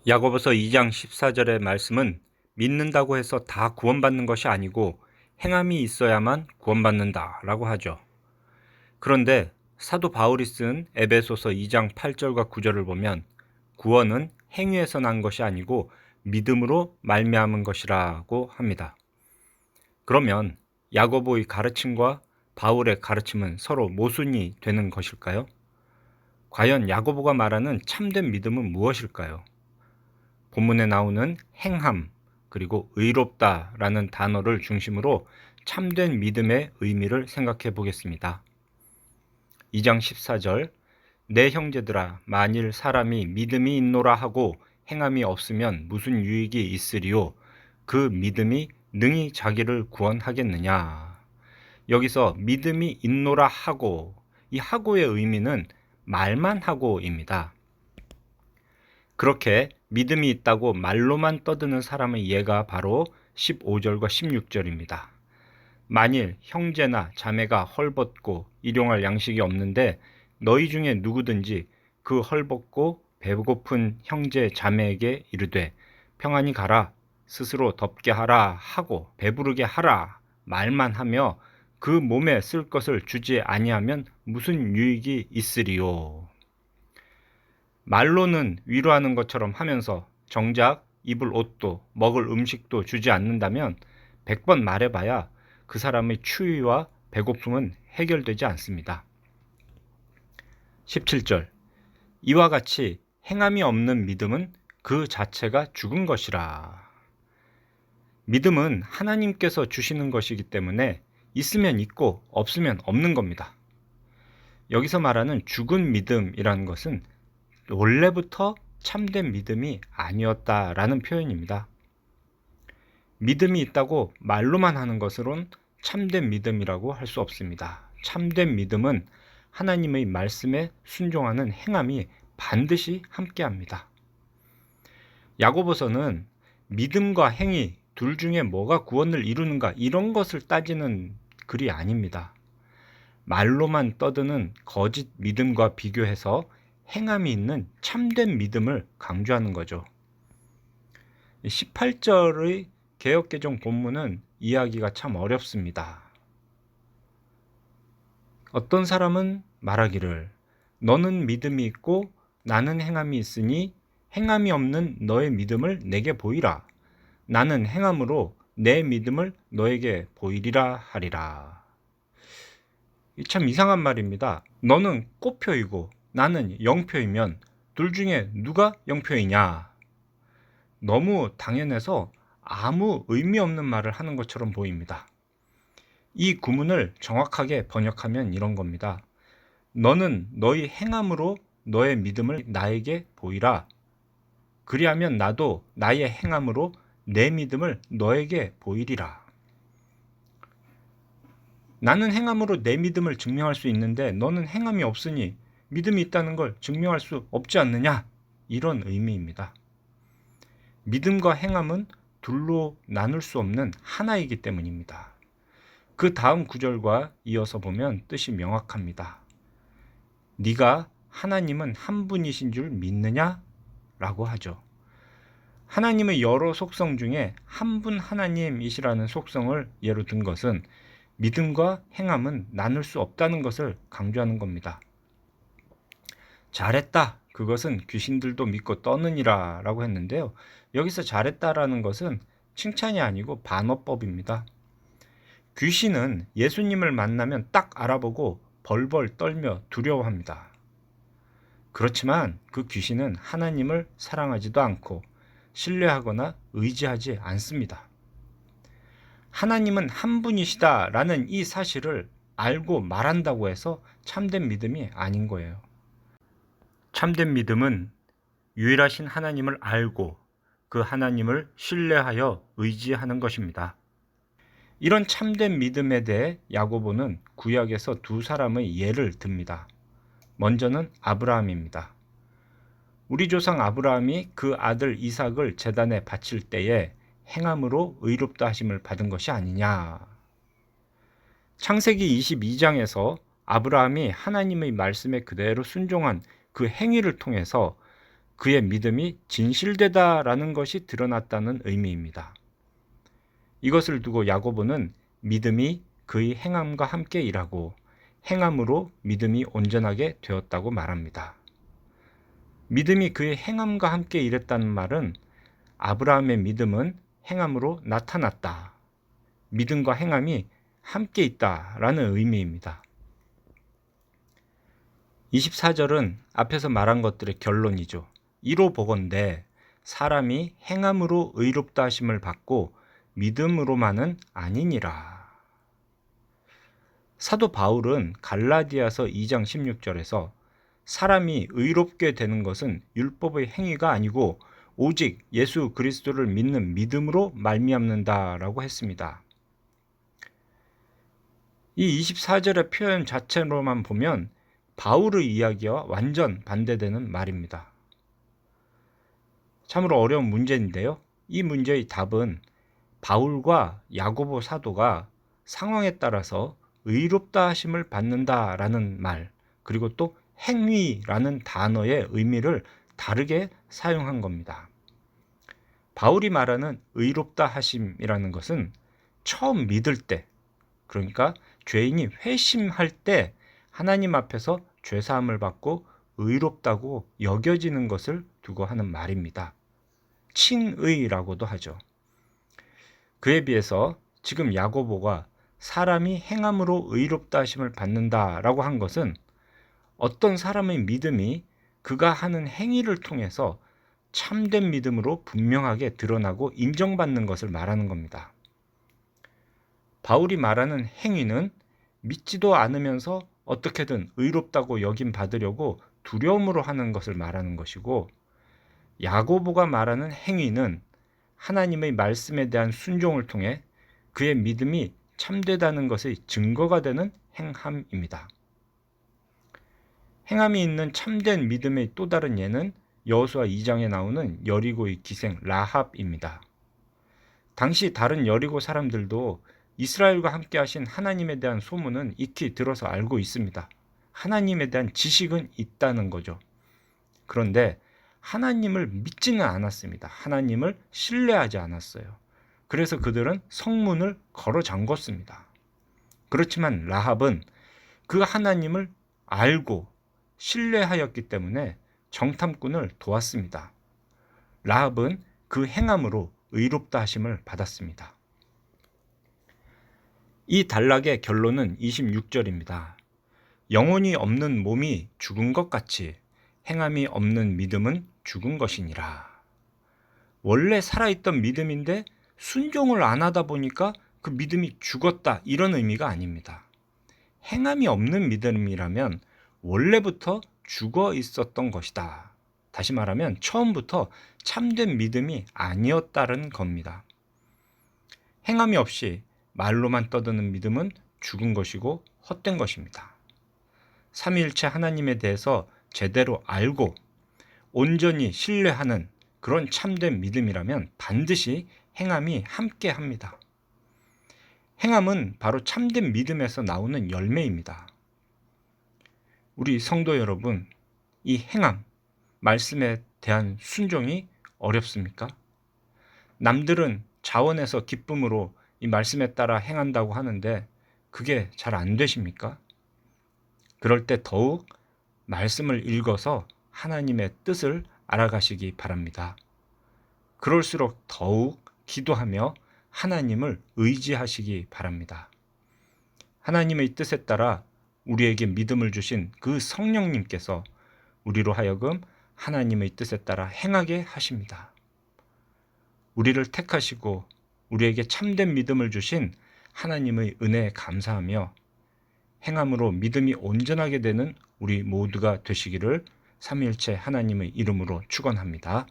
야고보서 2장 14절의 말씀은 믿는다고 해서 다 구원받는 것이 아니고 행함이 있어야만 구원받는다라고 하죠. 그런데 사도 바울이 쓴 에베소서 2장 8절과 9절을 보면 구원은 행위에서 난 것이 아니고 믿음으로 말미암은 것이라고 합니다. 그러면 야고보의 가르침과 바울의 가르침은 서로 모순이 되는 것일까요? 과연 야고보가 말하는 참된 믿음은 무엇일까요? 본문에 나오는 행함 그리고 의롭다라는 단어를 중심으로 참된 믿음의 의미를 생각해 보겠습니다. 2장 14절 내 형제들아 만일 사람이 믿음이 있노라 하고 행함이 없으면 무슨 유익이 있으리요 그 믿음이 능히 자기를 구원하겠느냐. 여기서 믿음이 있노라 하고, 이 하고의 의미는 말만 하고입니다. 그렇게 믿음이 있다고 말로만 떠드는 사람의 예가 바로 15절과 16절입니다. 만일 형제나 자매가 헐벗고 일용할 양식이 없는데 너희 중에 누구든지 그 헐벗고 배고픈 형제 자매에게 이르되 평안히 가라 스스로 덮게 하라 하고 배부르게 하라 말만 하며 그 몸에 쓸 것을 주지 아니하면 무슨 유익이 있으리요. 말로는 위로하는 것처럼 하면서 정작 입을 옷도 먹을 음식도 주지 않는다면 100번 말해봐야 그 사람의 추위와 배고픔은 해결되지 않습니다. 17절 이와 같이 행함이 없는 믿음은 그 자체가 죽은 것이라. 믿음은 하나님께서 주시는 것이기 때문에 있으면 있고 없으면 없는 겁니다. 여기서 말하는 죽은 믿음이라는 것은 원래부터 참된 믿음이 아니었다라는 표현입니다. 믿음이 있다고 말로만 하는 것으론 참된 믿음이라고 할 수 없습니다. 참된 믿음은 하나님의 말씀에 순종하는 행함이 반드시 함께합니다. 야고보서는 믿음과 행위 둘 중에 뭐가 구원을 이루는가 이런 것을 따지는 글이 아닙니다. 말로만 떠드는 거짓 믿음과 비교해서 행함이 있는 참된 믿음을 강조하는 거죠. 18절의 개역개정 본문은 이해하기가 참 어렵습니다. 어떤 사람은 말하기를 너는 믿음이 있고 나는 행함이 있으니 행함이 없는 너의 믿음을 내게 보이라. 나는 행함으로 내 믿음을 너에게 보이리라 하리라. 참 이상한 말입니다. 너는 꽃표이고 나는 영표이면 둘 중에 누가 영표이냐? 너무 당연해서 아무 의미 없는 말을 하는 것처럼 보입니다. 이 구문을 정확하게 번역하면 이런 겁니다. 너는 너희 행함으로 너의 믿음을 나에게 보이라. 그리하면 나도 나의 행함으로 내 믿음을 너에게 보이리라. 나는 행함으로 내 믿음을 증명할 수 있는데 너는 행함이 없으니 믿음이 있다는 걸 증명할 수 없지 않느냐? 이런 의미입니다. 믿음과 행함은 둘로 나눌 수 없는 하나이기 때문입니다. 그 다음 구절과 이어서 보면 뜻이 명확합니다. 네가 하나님은 한 분이신 줄 믿느냐? 라고 하죠. 하나님의 여러 속성 중에 한 분 하나님이시라는 속성을 예로 든 것은 믿음과 행함은 나눌 수 없다는 것을 강조하는 겁니다. 잘했다. 그것은 귀신들도 믿고 떠느니라 라고 했는데요. 여기서 잘했다라는 것은 칭찬이 아니고 반어법입니다. 귀신은 예수님을 만나면 딱 알아보고 벌벌 떨며 두려워합니다. 그렇지만 그 귀신은 하나님을 사랑하지도 않고 신뢰하거나 의지하지 않습니다. 하나님은 한 분이시다라는 이 사실을 알고 말한다고 해서 참된 믿음이 아닌 거예요. 참된 믿음은 유일하신 하나님을 알고 그 하나님을 신뢰하여 의지하는 것입니다. 이런 참된 믿음에 대해 야고보는 구약에서 두 사람의 예를 듭니다. 먼저는 아브라함입니다. 우리 조상 아브라함이 그 아들 이삭을 제단에 바칠 때에 행함으로 의롭다 하심을 받은 것이 아니냐. 창세기 22장에서 아브라함이 하나님의 말씀에 그대로 순종한 그 행위를 통해서 그의 믿음이 진실되다라는 것이 드러났다는 의미입니다. 이것을 두고 야고보는 믿음이 그의 행함과 함께 일하고 행함으로 믿음이 온전하게 되었다고 말합니다. 믿음이 그의 행함과 함께 일했다는 말은 아브라함의 믿음은 행함으로 나타났다. 믿음과 행함이 함께 있다라는 의미입니다. 24절은 앞에서 말한 것들의 결론이죠. 이로 보건대 사람이 행함으로 의롭다 하심을 받고 믿음으로만은 아니니라. 사도 바울은 갈라디아서 2장 16절에서 사람이 의롭게 되는 것은 율법의 행위가 아니고 오직 예수 그리스도를 믿는 믿음으로 말미암는다라고 했습니다. 이 24절의 표현 자체로만 보면 바울의 이야기와 완전 반대되는 말입니다. 참으로 어려운 문제인데요. 이 문제의 답은 바울과 야고보 사도가 상황에 따라서 의롭다 하심을 받는다라는 말, 그리고 또 행위라는 단어의 의미를 다르게 사용한 겁니다. 바울이 말하는 의롭다 하심이라는 것은 처음 믿을 때, 그러니까 죄인이 회심할 때 하나님 앞에서 죄사함을 받고 의롭다고 여겨지는 것을 두고 하는 말입니다. 칭의라고도 하죠. 그에 비해서 지금 야고보가 사람이 행함으로 의롭다 하심을 받는다라고 한 것은 어떤 사람의 믿음이 그가 하는 행위를 통해서 참된 믿음으로 분명하게 드러나고 인정받는 것을 말하는 겁니다. 바울이 말하는 행위는 믿지도 않으면서 어떻게든 의롭다고 여김 받으려고 두려움으로 하는 것을 말하는 것이고, 야고보가 말하는 행위는 하나님의 말씀에 대한 순종을 통해 그의 믿음이 참되다는 것의 증거가 되는 행함입니다. 행함이 있는 참된 믿음의 또 다른 예는 여호수아 2장에 나오는 여리고의 기생 라합입니다. 당시 다른 여리고 사람들도 이스라엘과 함께 하신 하나님에 대한 소문은 익히 들어서 알고 있습니다. 하나님에 대한 지식은 있다는 거죠. 그런데 하나님을 믿지는 않았습니다. 하나님을 신뢰하지 않았어요. 그래서 그들은 성문을 걸어 잠궜습니다. 그렇지만 라합은 그 하나님을 알고 신뢰하였기 때문에 정탐꾼을 도왔습니다. 라합은 그 행함으로 의롭다 하심을 받았습니다. 이 단락의 결론은 26절입니다. 영혼이 없는 몸이 죽은 것 같이 행함이 없는 믿음은 죽은 것이니라. 원래 살아있던 믿음인데 순종을 안 하다 보니까 그 믿음이 죽었다, 이런 의미가 아닙니다. 행함이 없는 믿음이라면 원래부터 죽어 있었던 것이다. 다시 말하면 처음부터 참된 믿음이 아니었다는 겁니다. 행함이 없이 말로만 떠드는 믿음은 죽은 것이고 헛된 것입니다. 삼위일체 하나님에 대해서 제대로 알고 온전히 신뢰하는 그런 참된 믿음이라면 반드시 행함이 함께 합니다. 행함은 바로 참된 믿음에서 나오는 열매입니다. 우리 성도 여러분, 이 행함, 말씀에 대한 순종이 어렵습니까? 남들은 자원에서 기쁨으로 이 말씀에 따라 행한다고 하는데 그게 잘 안 되십니까? 그럴 때 더욱 말씀을 읽어서 하나님의 뜻을 알아가시기 바랍니다. 그럴수록 더욱 기도하며 하나님을 의지하시기 바랍니다. 하나님의 뜻에 따라 우리에게 믿음을 주신 그 성령님께서 우리로 하여금 하나님의 뜻에 따라 행하게 하십니다. 우리를 택하시고 우리에게 참된 믿음을 주신 하나님의 은혜에 감사하며 행함으로 믿음이 온전하게 되는 우리 모두가 되시기를 삼위일체 하나님의 이름으로 축원합니다.